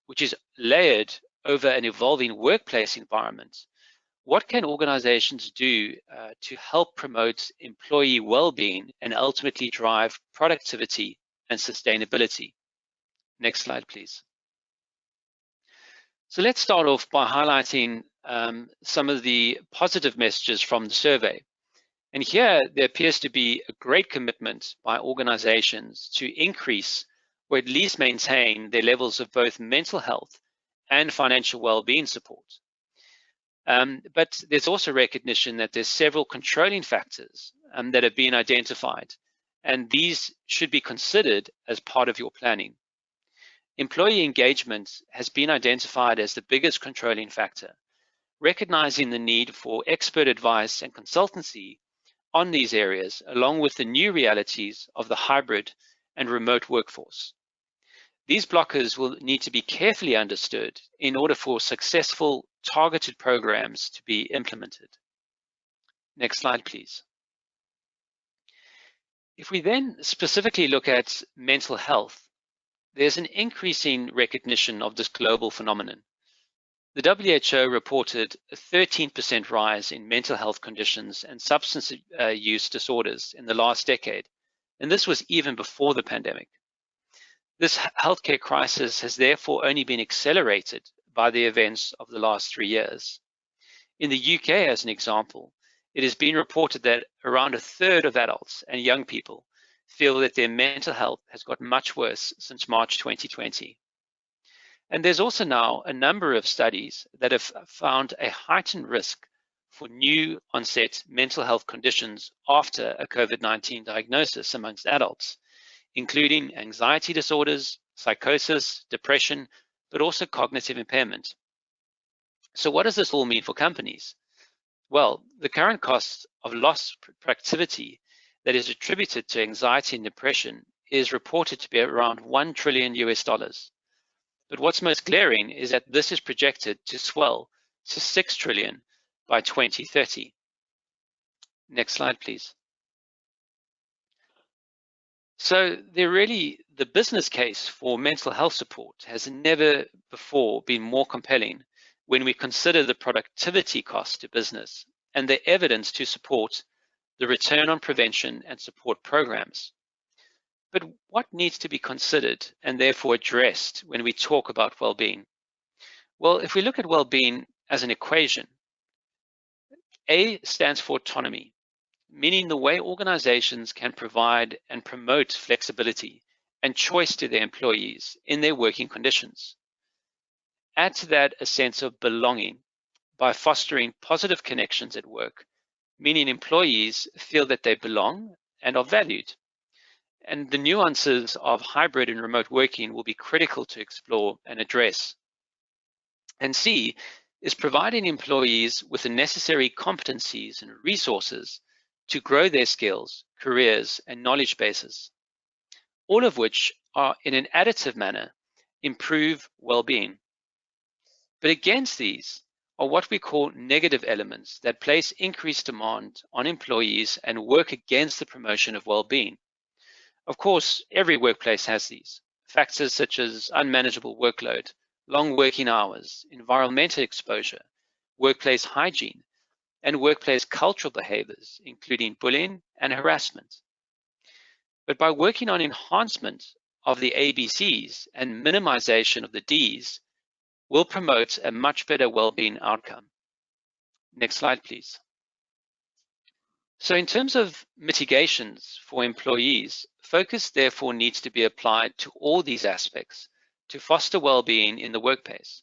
which is layered over an evolving workplace environment, what can organizations do to help promote employee well-being and ultimately drive productivity and sustainability? Next slide, please. So let's start off by highlighting some of the positive messages from the survey. And here there appears to be a great commitment by organizations to increase or at least maintain their levels of both mental health and financial well-being support. But there's also recognition that there's several controlling factors that have been identified, and these should be considered as part of your planning. Employee engagement has been identified as the biggest controlling factor, recognizing the need for expert advice and consultancy on these areas, along with the new realities of the hybrid and remote workforce. These blockers will need to be carefully understood in order for successful targeted programs to be implemented. Next slide, please. If we then specifically look at mental health, there's an increasing recognition of this global phenomenon. The WHO reported a 13% rise in mental health conditions and substance use disorders in the last decade, and this was even before the pandemic. This healthcare crisis has therefore only been accelerated by the events of the last 3 years. In the UK, as an example, it has been reported that around a third of adults and young people feel that their mental health has got much worse since March 2020. And there's also now a number of studies that have found a heightened risk for new onset mental health conditions after a COVID-19 diagnosis amongst adults, including anxiety disorders, psychosis, depression, but also cognitive impairment. So what does this all mean for companies? Well, the current cost of lost productivity that is attributed to anxiety and depression is reported to be around $1 trillion. But what's most glaring is that this is projected to swell to $6 trillion by 2030. Next slide, please. So the business case for mental health support has never before been more compelling when we consider the productivity cost to business and the evidence to support the return on prevention and support programs. But what needs to be considered and therefore addressed when we talk about well-being? Well, if we look at well-being as an equation, A stands for autonomy, meaning the way organizations can provide and promote flexibility and choice to their employees in their working conditions. Add to that a sense of belonging by fostering positive connections at work, meaning employees feel that they belong and are valued. And the nuances of hybrid and remote working will be critical to explore and address. And C is providing employees with the necessary competencies and resources to grow their skills, careers, and knowledge bases, all of which are in an additive manner improve well-being. But against these are what we call negative elements that place increased demand on employees and work against the promotion of well-being. Of course, every workplace has these. Factors such as unmanageable workload, long working hours, environmental exposure, workplace hygiene, and workplace cultural behaviors, including bullying and harassment. But by working on enhancement of the ABCs and minimization of the Ds, we'll promote a much better well-being outcome. Next slide, please. So in terms of mitigations for employees, focus therefore needs to be applied to all these aspects to foster well-being in the workplace,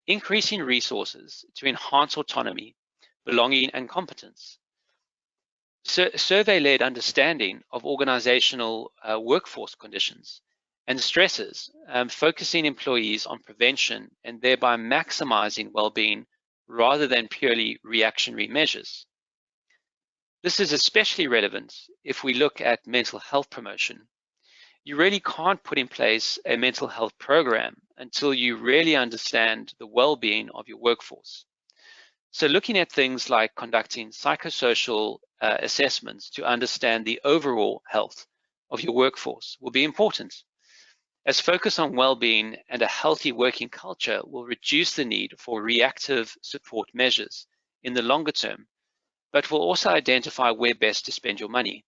increasing resources to enhance autonomy, belonging, and competence. Survey-led understanding of organizational workforce conditions and stresses, focusing employees on prevention and thereby maximizing well-being rather than purely reactionary measures. This is especially relevant if we look at mental health promotion. You really can't put in place a mental health program until you really understand the well-being of your workforce. So looking at things like conducting psychosocial assessments to understand the overall health of your workforce will be important, as focus on well-being and a healthy working culture will reduce the need for reactive support measures in the longer term, but will also identify where best to spend your money.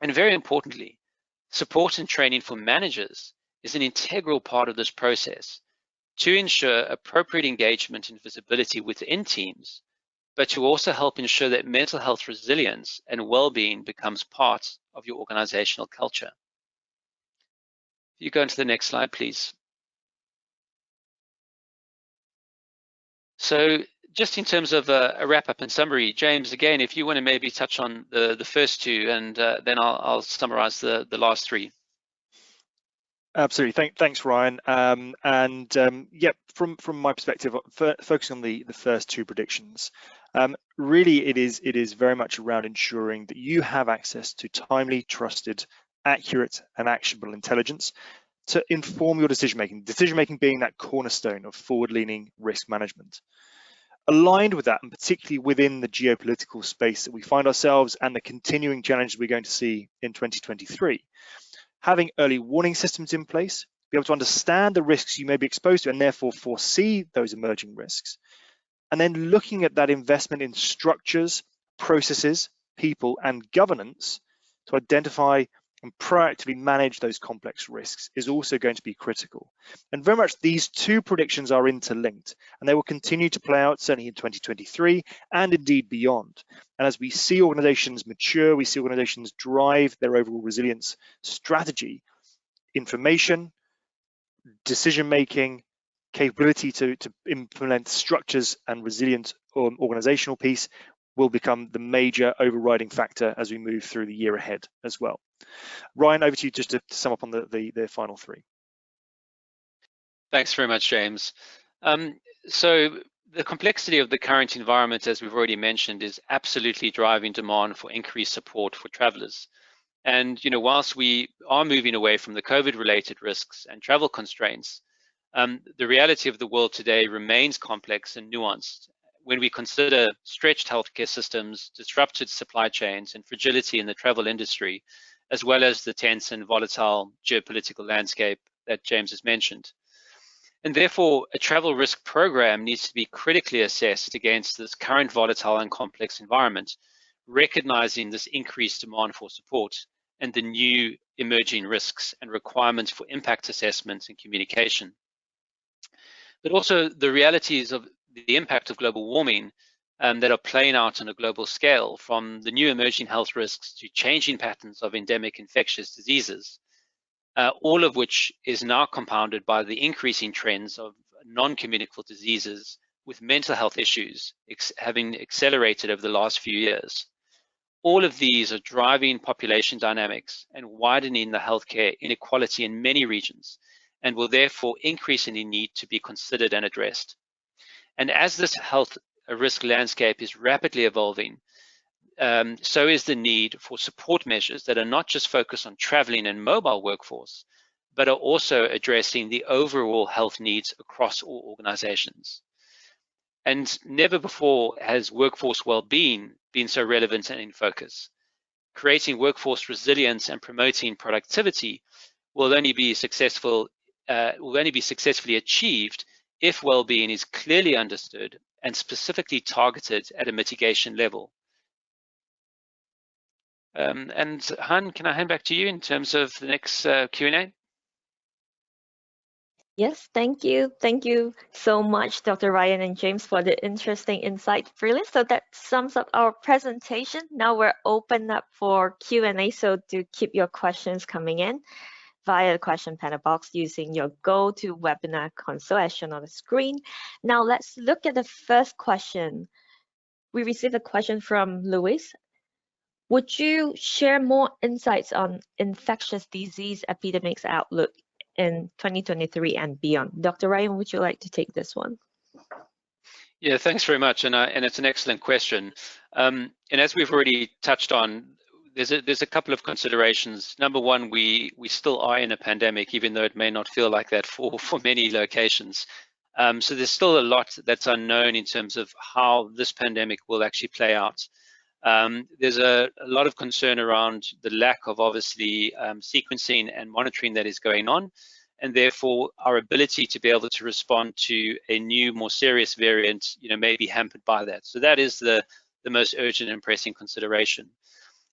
And very importantly, support and training for managers is an integral part of this process to ensure appropriate engagement and visibility within teams, but to also help ensure that mental health resilience and well-being becomes part of your organizational culture. If you go into the next slide, please. So just in terms of a wrap-up and summary, James, again, if you want to maybe touch on the first two, and then I'll summarize the last three. Absolutely. Thanks, Ryan. Yeah, from my perspective, focusing on the first two predictions, really it is very much around ensuring that you have access to timely, trusted, accurate, and actionable intelligence to inform your decision making. Decision making being that cornerstone of forward-leaning risk management. Aligned with that, and particularly within the geopolitical space that we find ourselves and the continuing challenges we're going to see in 2023. Having early warning systems in place, be able to understand the risks you may be exposed to and therefore foresee those emerging risks. And then looking at that investment in structures, processes, people, and governance to identify and proactively manage those complex risks is also going to be critical. And very much these two predictions are interlinked, and they will continue to play out certainly in 2023 and indeed beyond. And as we see organizations mature, we see organizations drive their overall resilience strategy, information, decision-making, capability to implement structures and resilient organizational piece will become the major overriding factor as we move through the year ahead as well. Ryan, over to you just to sum up on the final three. Thanks very much, James. So the complexity of the current environment, as we've already mentioned, is absolutely driving demand for increased support for travelers. And whilst we are moving away from the COVID-related risks and travel constraints, the reality of the world today remains complex and nuanced when we consider stretched healthcare systems, disrupted supply chains, and fragility in the travel industry, as well as the tense and volatile geopolitical landscape that James has mentioned. And therefore, a travel risk program needs to be critically assessed against this current volatile and complex environment, recognizing this increased demand for support and the new emerging risks and requirements for impact assessments and communication. But also the realities of the impact of global warming that are playing out on a global scale, from the new emerging health risks to changing patterns of endemic infectious diseases, all of which is now compounded by the increasing trends of non-communicable diseases with mental health issues having accelerated over the last few years. All of these are driving population dynamics and widening the healthcare inequality in many regions, and will therefore increasingly need to be considered and addressed. And as this health risk landscape is rapidly evolving, so is the need for support measures that are not just focused on traveling and mobile workforce, but are also addressing the overall health needs across all organizations. And never before has workforce well-being been so relevant and in focus. Creating workforce resilience and promoting productivity will only be successfully achieved if well-being is clearly understood and specifically targeted at a mitigation level. And Han, can I hand back to you in terms of the next Q&A? Yes, thank you. Thank you so much, Dr. Ryan and James, for the interesting insight. Brilliant. So that sums up our presentation. Now we're open up for Q&A, so do keep your questions coming in via the question panel box using your GoToWebinar console as shown on the screen. Now let's look at the first question. We received a question from Luis. Would you share more insights on infectious disease epidemics outlook in 2023 and beyond? Dr. Ryan, would you like to take this one? Yeah, thanks very much, and it's an excellent question. And as we've already touched on, there's a couple of considerations. Number one, we still are in a pandemic, even though it may not feel like that for many locations. So there's still a lot that's unknown in terms of how this pandemic will actually play out. There's a lot of concern around the lack of obviously sequencing and monitoring that is going on, and therefore our ability to be able to respond to a new, more serious variant, may be hampered by that. So that is the most urgent and pressing consideration.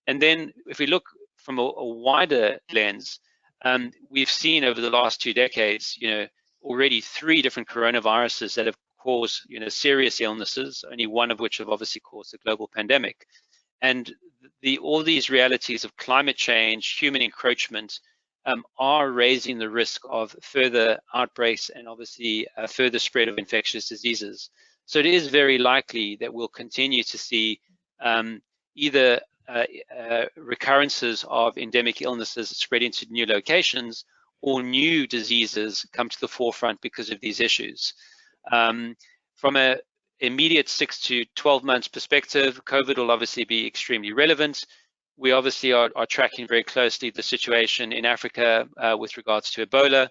And then if we look from a wider lens, we've seen over the last 2 decades, already 3 different coronaviruses that have caused, serious illnesses, only one of which have obviously caused a global pandemic. And all these realities of climate change, human encroachment, are raising the risk of further outbreaks and obviously further spread of infectious diseases. So it is very likely that we'll continue to see either recurrences of endemic illnesses spreading to new locations, or new diseases come to the forefront because of these issues. From an immediate 6 to 12 months perspective, COVID will obviously be extremely relevant. We obviously are tracking very closely the situation in Africa with regards to Ebola.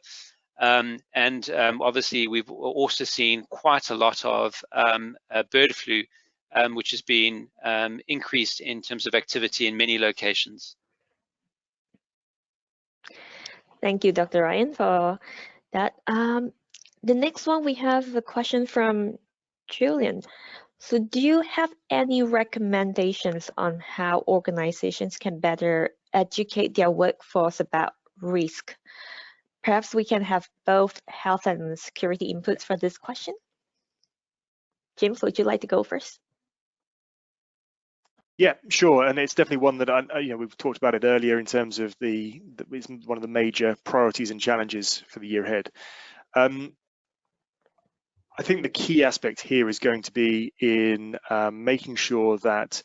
Obviously, we've also seen quite a lot of bird flu, which has been increased in terms of activity in many locations. Thank you, Dr. Ryan, for that. The next one, we have a question from Julian. So do you have any recommendations on how organizations can better educate their workforce about risk? Perhaps we can have both health and security inputs for this question. James, would you like to go first? Yeah, sure, and it's definitely one that we've talked about it earlier in terms of it's one of the major priorities and challenges for the year ahead. I think the key aspect here is going to be in making sure that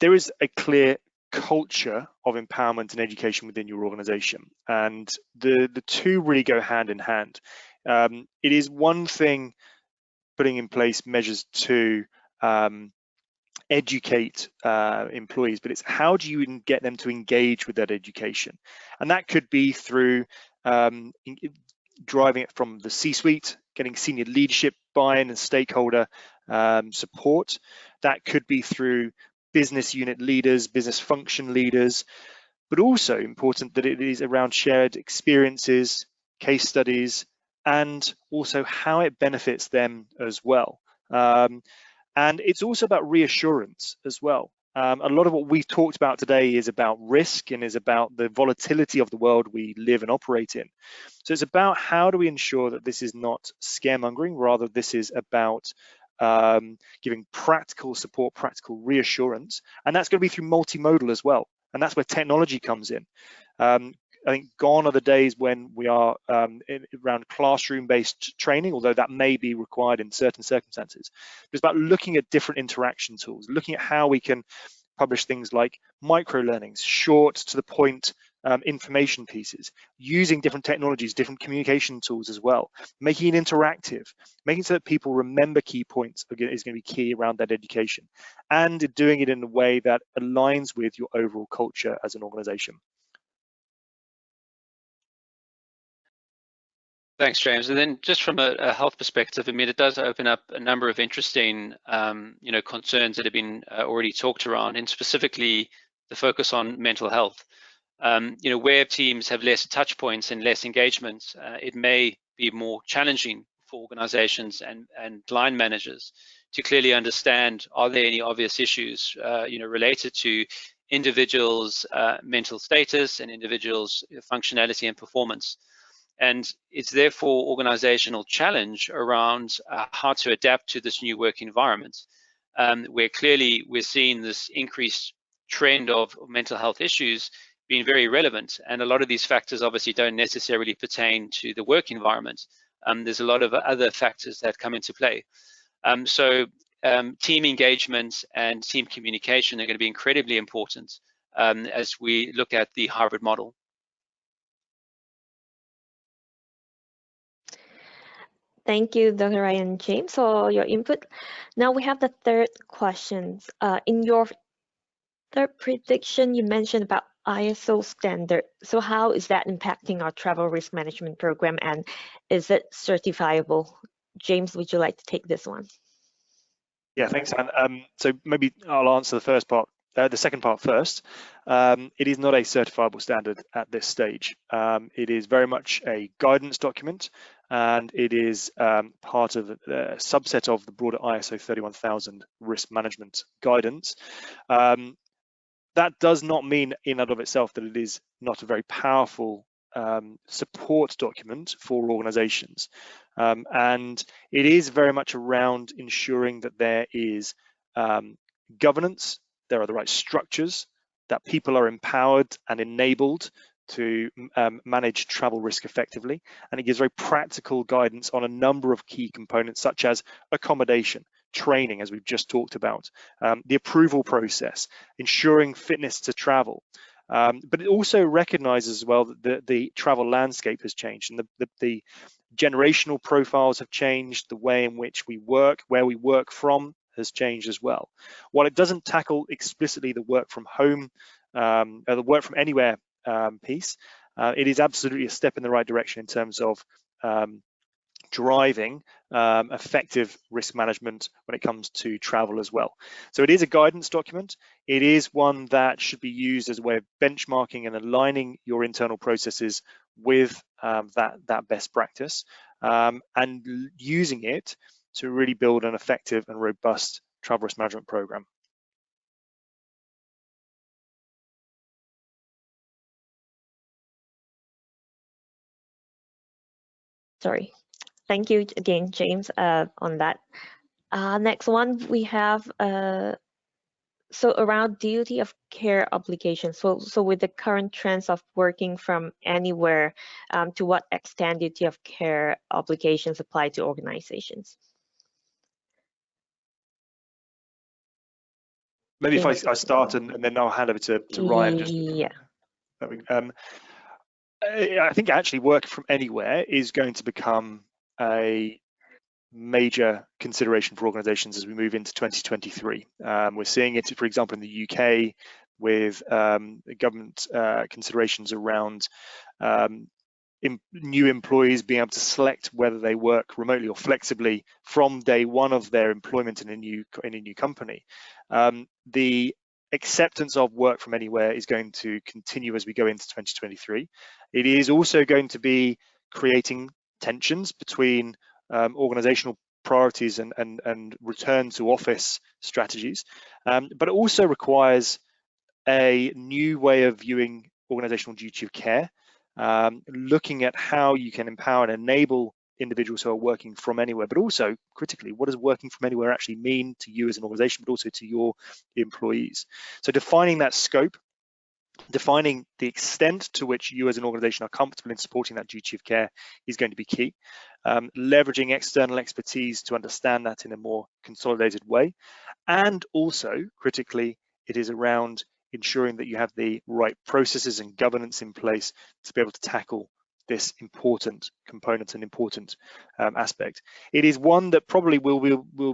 there is a clear culture of empowerment and education within your organization, and the two really go hand in hand. It is one thing putting in place measures to educate employees, but it's how do you get them to engage with that education? And that could be through driving it from the C-suite, getting senior leadership buy-in and stakeholder support. That could be through business unit leaders, business function leaders, but also important that it is around shared experiences, case studies, and also how it benefits them as well. And it's also about reassurance as well. A lot of what we've talked about today is about risk and is about the volatility of the world we live and operate in. So it's about how do we ensure that this is not scaremongering, rather this is about giving practical support, practical reassurance, and that's going to be through multimodal as well. And that's where technology comes in. I think gone are the days when we are around classroom-based training, although that may be required in certain circumstances. It's about looking at different interaction tools, looking at how we can publish things like micro-learnings, short to the point information pieces, using different technologies, different communication tools as well, making it interactive, making so that people remember key points is going to be key around that education, and doing it in a way that aligns with your overall culture as an organization. Thanks, James. And then just from a health perspective, I mean, it does open up a number of interesting, concerns that have been already talked around, and specifically the focus on mental health. Where teams have less touch points and less engagement, it may be more challenging for organizations and line managers to clearly understand, are there any obvious issues, related to individuals' mental status and individuals' functionality and performance. And it's therefore organizational challenge around how to adapt to this new work environment, where clearly we're seeing this increased trend of mental health issues being very relevant. And a lot of these factors obviously don't necessarily pertain to the work environment. There's a lot of other factors that come into play. So team engagement and team communication are going to be incredibly important as we look at the hybrid model. Thank you, Dr. Ryan James, for your input. Now we have the third question. In your third prediction, you mentioned about ISO standard. So how is that impacting our travel risk management program, and is it certifiable? James, would you like to take this one? Yeah, thanks, Anne. So maybe I'll answer the second part first. It is not a certifiable standard at this stage. It is very much a guidance document, and it is part of a subset of the broader ISO 31000 risk management guidance. That does not mean in and of itself that it is not a very powerful support document for organizations. And it is very much around ensuring that there is governance, there are the right structures, that people are empowered and enabled to manage travel risk effectively. And it gives very practical guidance on a number of key components, such as accommodation, training, as we've just talked about, the approval process, ensuring fitness to travel, But it also recognizes as well that the travel landscape has changed, and the generational profiles have changed, the way in which we work, where we work from has changed as well. While it doesn't tackle explicitly the work from home, or the work from anywhere piece, it is absolutely a step in the right direction in terms of driving effective risk management when it comes to travel as well. So it is a guidance document. It is one that should be used as a way of benchmarking and aligning your internal processes with that best practice, and using it to really build an effective and robust travel risk management program. Sorry. Thank you again, James, on that. Next one, we have so around duty of care obligations. So with the current trends of working from anywhere, to what extent duty of care obligations apply to organizations? Maybe if I start and then I'll hand over to Ryan. Yeah. I think actually work from anywhere is going to become a major consideration for organizations as we move into 2023. We're seeing it, for example, in the UK with government considerations around new employees being able to select whether they work remotely or flexibly from day one of their employment in a new company. The acceptance of work from anywhere is going to continue as we go into 2023. It is also going to be creating tensions between organizational priorities and return to office strategies, but it also requires a new way of viewing organizational duty of care, looking at how you can empower and enable individuals who are working from anywhere, but also critically, what does working from anywhere actually mean to you as an organization, but also to your employees? So defining that scope, defining the extent to which you as an organization are comfortable in supporting that duty of care is going to be key. Leveraging external expertise to understand that in a more consolidated way. And also, critically, it is around ensuring that you have the right processes and governance in place to be able to tackle this important component and important aspect. It is one that probably we'll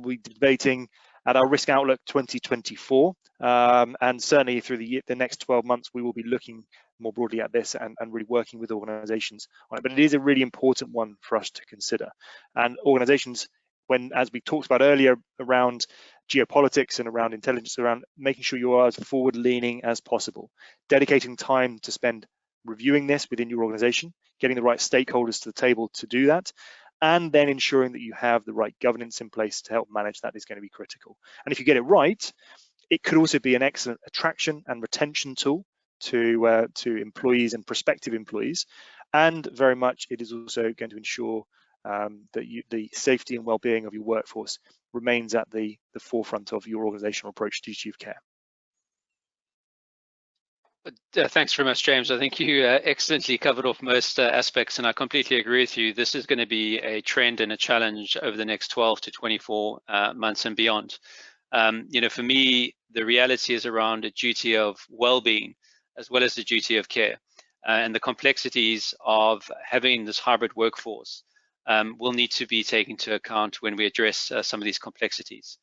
be debating at our Risk Outlook 2024, and certainly through the next 12 months, we will be looking more broadly at this and really working with organizations on it. But it is a really important one for us to consider. And organizations, as we talked about earlier, around geopolitics and around intelligence, around making sure you are as forward-leaning as possible, dedicating time to spend reviewing this within your organization, getting the right stakeholders to the table to do that, and then ensuring that you have the right governance in place to help manage that is going to be critical. And if you get it right, it could also be an excellent attraction and retention tool to employees and prospective employees. And very much it is also going to ensure that the safety and well-being of your workforce remains at the forefront of your organizational approach to duty of care. Thanks very much, James. I think you excellently covered off most aspects, and I completely agree with you. This is going to be a trend and a challenge over the next 12 to 24 months and beyond. For me, the reality is around a duty of well-being as well as the duty of care, and the complexities of having this hybrid workforce will need to be taken into account when we address some of these complexities.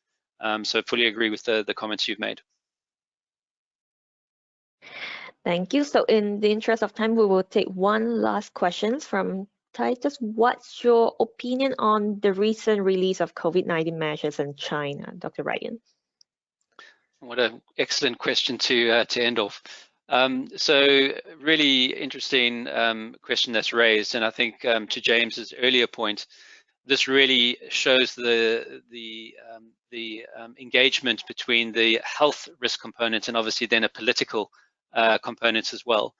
So I fully agree with the comments you've made. Thank you. So in the interest of time, we will take one last question from Titus. What's your opinion on the recent release of COVID-19 measures in China, Dr. Ryan? What an excellent question to end off. So really interesting question that's raised, and I think to James's earlier point, this really shows the engagement between the health risk component and obviously then a political components as well.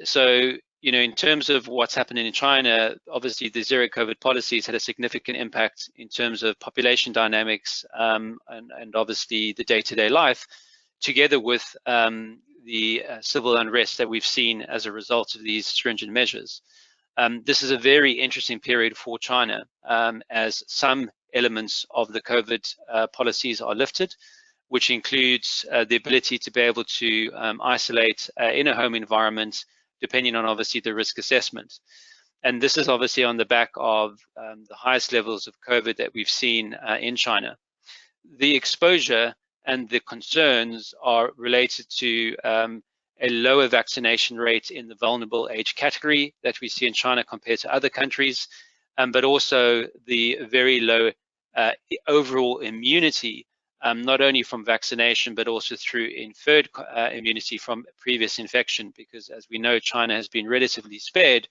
So, in terms of what's happening in China, obviously the zero COVID policies had a significant impact in terms of population dynamics and obviously the day-to-day life, together with the civil unrest that we've seen as a result of these stringent measures. This is a very interesting period for China as some elements of the COVID policies are lifted, which includes the ability to be able to isolate in a home environment, depending on obviously the risk assessment. And this is obviously on the back of the highest levels of COVID that we've seen in China. The exposure and the concerns are related to a lower vaccination rate in the vulnerable age category that we see in China compared to other countries, but also the very low overall immunity, not only from vaccination, but also through inferred immunity from previous infection, because as we know, China has been relatively spared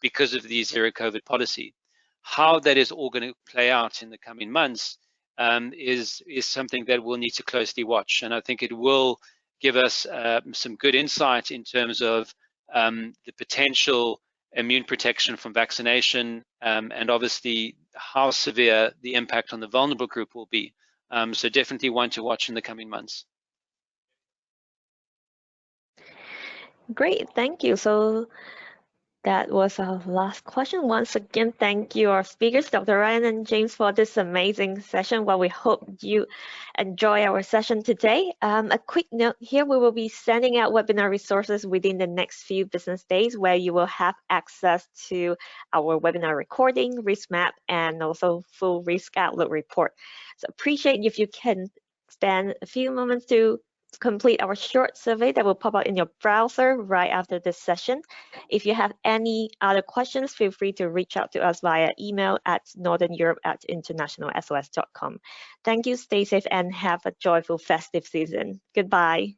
because of the zero COVID policy. How that is all going to play out in the coming months is something that we'll need to closely watch. And I think it will give us some good insight in terms of the potential immune protection from vaccination and obviously how severe the impact on the vulnerable group will be. So definitely one to watch in the coming months. Great, thank you. So that was our last question. Once again, thank you, our speakers, Dr. Ryan and James, for this amazing session. Well, we hope you enjoy our session today. A quick note here, we will be sending out webinar resources within the next few business days where you will have access to our webinar recording, risk map, and also full risk outlook report. So appreciate if you can spend a few moments to complete our short survey that will pop up in your browser right after this session. If you have any other questions, feel free to reach out to us via email at northerneurope@internationalsos.com. Thank you, stay safe, and have a joyful festive season. Goodbye.